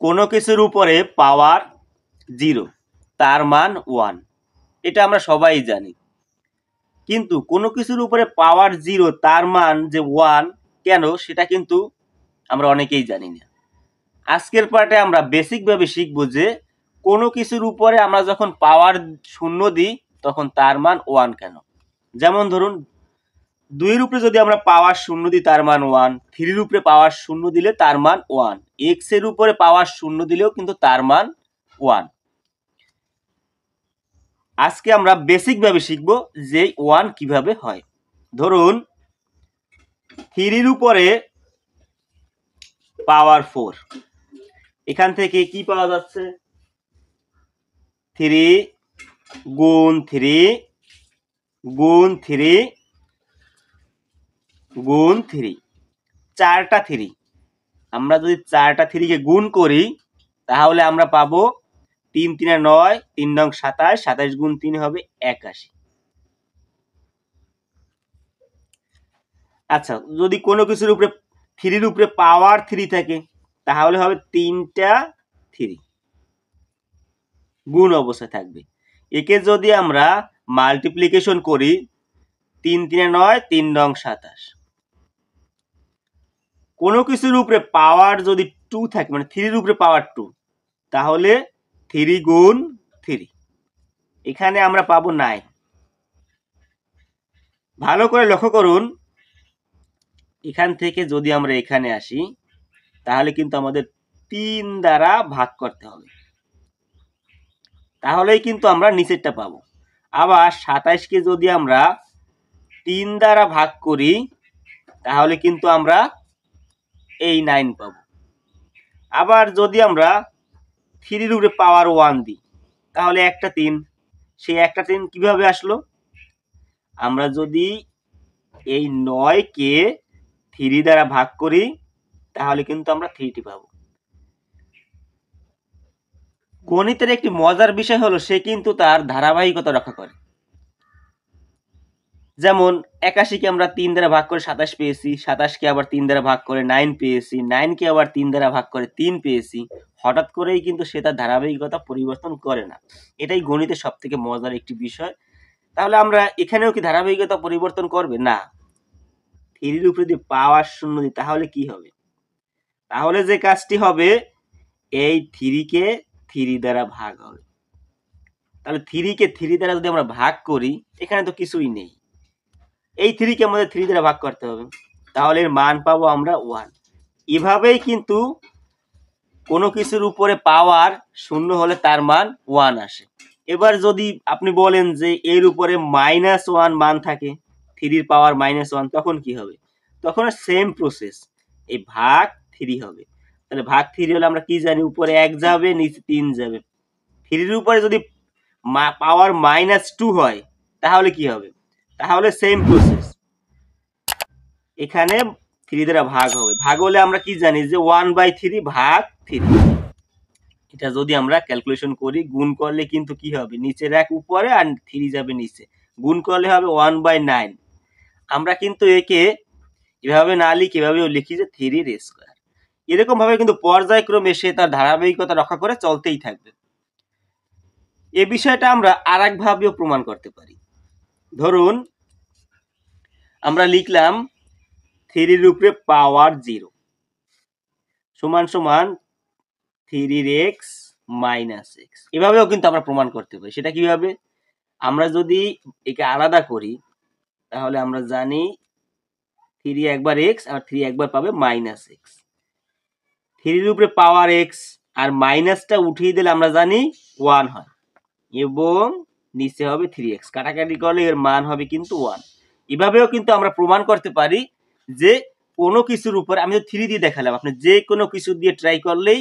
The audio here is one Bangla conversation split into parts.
কোনো কিছুর উপরে পাওয়ার 0 তার মান 1, এটা আমরা সবাই জানি। কিন্তু কোনো কিছুর উপরে পাওয়ার 0 তার মান যে 1 কেন, সেটা কিন্তু আমরা অনেকেই জানি না। আজকের পার্টে আমরা বেসিকভাবে শিখব যে কোনো কিছুর উপরে আমরা যখন পাওয়ার 0 দিই তখন তার মান 1 কেন। যেমন ধরুন 2 এর উপরে যদি আমরা পাওয়ার 0 দিই তার মান 1, 3 এর উপরে পাওয়ার 0 দিলে তার মান 1, x এর উপরে পাওয়ার 0 দিলেও কিন্তু তার মান 1। আজকে আমরা বেসিকভাবে শিখব যে 1 কিভাবে হয়। ধরুন 3 এর উপরে পাওয়ার 4, এখান থেকে কি পাওয়া যাচ্ছে 3 গুণ 3 গুণ 3 গুণ 3, 4টা 3। আমরা যদি 4টা 3 কে গুণ করি তাহলে আমরা পাবো 3 3 9, 3 9 27, 27 গুণ 3 হবে 81। আচ্ছা, যদি কোনো কিছুর উপরে 3 এর উপরে পাওয়ার 3 থাকে তাহলে হবে 3টা 3 গুণ অবস্থায় থাকবে। একে যদি আমরা মাল্টিপ্লিকেশন করি 3 3 9, 3 9 27। কোনো কিছুর উপরে পাওয়ার যদি 2 থাকে, মানে 3 এর উপরে পাওয়ার 2, তাহলে 3 গুণ 3, এখানে আমরা পাবো 9। ভালো করে লক্ষ্য করুন, এখান থেকে যদি আমরা এখানে আসি তাহলে কিন্তু আমাদের 3 দ্বারা ভাগ করতে হবে, তাহলেই কিন্তু আমরা নিচেরটা পাবো। আবার 27 কে যদি আমরা 3 দ্বারা ভাগ করি তাহলে কিন্তু আমরা এই 9 পাবো। আবার যদি আমরা 3 এর উপরে পাওয়ার 1 দিই তাহলে একটা 3, সেই একটা 3 কিভাবে আসলো? আমরা যদি এই 9 কে 3 দ্বারা ভাগ করি তাহলে কিন্তু আমরা 3টি পাবো। গণিতের একটি মজার বিষয় হলো সে কিন্তু তার ধারাবাহিকতা রক্ষা করে। যেমন 81 কে আমরা 3 দ্বারা ভাগ করে 27 পেয়েছি, 27 কে আবার 3 দ্বারা ভাগ করে 9 পেয়েছি, 9 কে আবার 3 দ্বারা ভাগ করে 3 পেয়েছি। হঠাৎ করেই কিন্তু সে তার ধারাবাহিকতা পরিবর্তন করে না। এটাই গণিতের সবথেকে মজার একটি বিষয়। তাহলে আমরা এখানেও কি ধারাবাহিকতা পরিবর্তন করবে? না। 3 এর উপরে যদি পাওয়ার 0 দিই তাহলে কি হবে? তাহলে যে কাজটি হবে, এই 3 কে 3 দ্বারা ভাগ হবে। তাহলে 3 কে 3 দ্বারা যদি আমরা ভাগ করি, এখানে তো কিছুই নেই। এই 3 কে আমাদের 3 দ্বারা ভাগ করতে হবে, তাহলে এর মান পাবো আমরা 1। এভাবেই কিন্তু কোনো কিছুর উপরে পাওয়ার 0 হলে তার মান 1 আসে। এবার যদি আপনি বলেন যে এর উপরে -1 মান থাকে, 3 এর পাওয়ার -1, তখন কি হবে? তখন সেম প্রসেস, এই ভাগ 3 হবে। তাহলে ভাগ 3 হলে আমরা কি জানি, উপরে 1 যাবে, নিচে 3 যাবে। 3 এর উপরে যদি পাওয়ার -2 হয় তাহলে কি হবে? তাহলে সেম প্রসেস, এখানে 3 দ্বারা ভাগ হবে। ভাগ হলে আমরা কি জানি যে 1/3 ভাগ 3। এটা যদি আমরা ক্যালকুলেশন করি, গুণ করলে কিন্তু কি হবে, নিচের 1 উপরে আর 3 যাবে নিচে, গুণ করলে হবে 1/9। আমরা কিন্তু একে এভাবে না লিখে এভাবেও লিখি যে 3 স্কয়ার। এরকম ভাবে কিন্তু পর্যায়ক্রমে সে তার ধারাবাহিকতা রক্ষা করে চলতেই থাকবে। এই বিষয়টা আমরা আরেক ভাবেও প্রমাণ করতে পারি। ধরুন আমরা লিখলাম 3 এর উপরে পাওয়ার 0 সমান সমান 3x - x। এভাবেও কিন্তু আমরা প্রমাণ করতে পারি। সেটা কিভাবে? আমরা যদি একে আলাদা করি তাহলে আমরা জানি 3 একবার x আর 3 একবার পাবে -x। 3 এর উপরে পাওয়ার x আর মাইনাসটা উঠিয়ে দিলে আমরা জানি 1 হয়, এবং নিচে হবে 3x। কাটাকাটি করলে এর মান হবে কিন্তু 1। এভাবেও কিন্তু আমরা প্রমাণ করতে পারি যে কোনো কিছুর উপরে, আমি 3 দিয়ে দেখালাম, আপনি যে কোনো কিছু দিয়ে ট্রাই করলেই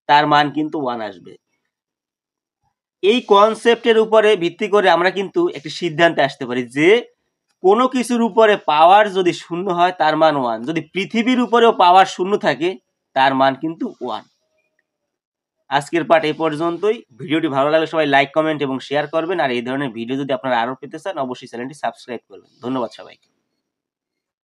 তার মান কিন্তু 1 আসবে। এই কনসেপ্টের উপরে ভিত্তি করে আমরা কিন্তু একটি সিদ্ধান্তে আসতে পারি যে কোনো কিছুর উপরে পাওয়ার যদি 0 হয় তার মান 1। যদি পৃথিবীর উপরেও পাওয়ার 0 থাকে তার মান কিন্তু 1। আজকের পার্ট এই পর্যন্তই। ভিডিওটি ভালো লাগলে সবাই লাইক, কমেন্ট এবং শেয়ার করবেন। আর এই ধরনের ভিডিও যদি আপনারা আরো পেতে চান অবশ্যই চ্যানেলটি সাবস্ক্রাইব করবেন। ধন্যবাদ সবাইকে।